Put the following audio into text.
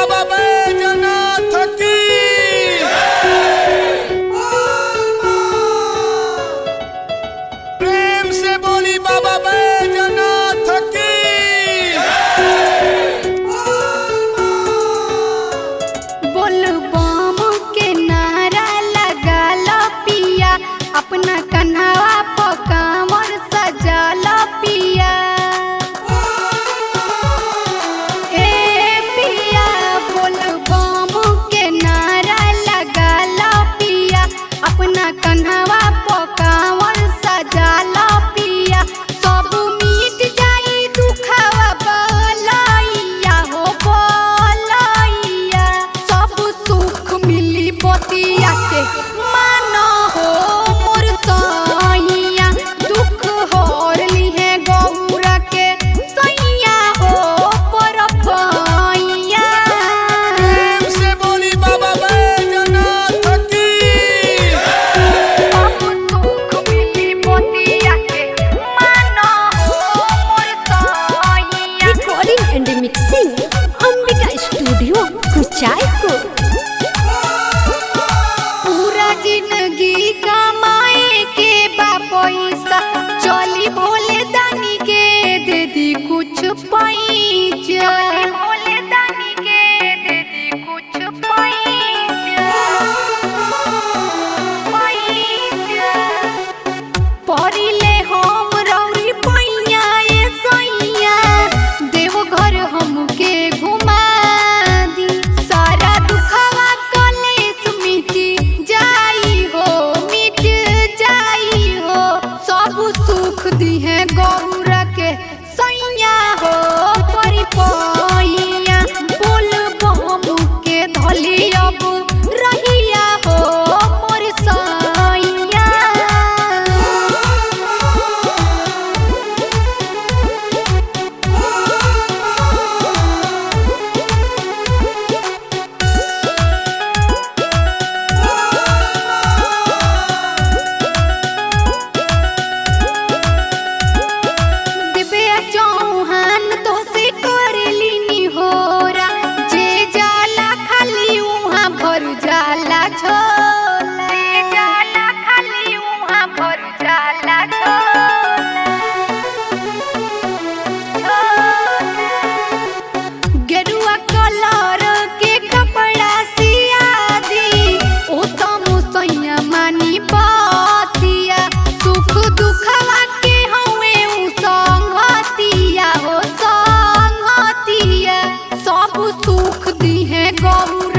बाबा बैजनाथ की। प्रेम से बोली बाबा बैजनाथ की। बोल बम के नारा लगा लो पिया, अपना कन्हवा पर कांवर सजा लो पिया। कन्हवा पकावर सजा लो पिया, सब मिट जाई दुखवा बलैया हो बलैया। सब सुख मिली बतिया के मानो हो मोर सैया, दुख हर लिहे गौरा के सैया हो परपैया। प्रेम से बोली बाबा बैजनाथ की। And mixing Ambika studio Kuchaypur. पूरा जिंदगी कमाए के बा पैसा, चली भोले दानी के दे दी कुछ पैसा। भोले दानी के दे दी कुछ पैसा। परिले हम रौरी पैया ए सैया, देवघर हमके घुमा दी। सारा दुखवा कलेश मिट जाई हो, मिट जाई हो। सब सुख दी है गौरा के सैया हो परिपैया। बोल बम के धली अब रहिया हो मोर सैया। चौहान तो से करेली निहोरा, जे जाला खाली उहाँ भर जाला छोला। जे जाला खाली उहाँ भर जाला छोला। गेरुआ कलर के कपड़ा सिया दी, ओ तम सैया मानी बतिया। सुख दुखवा के हवे उ संगतिया हो संगतिया। सब सुख दी है गौरा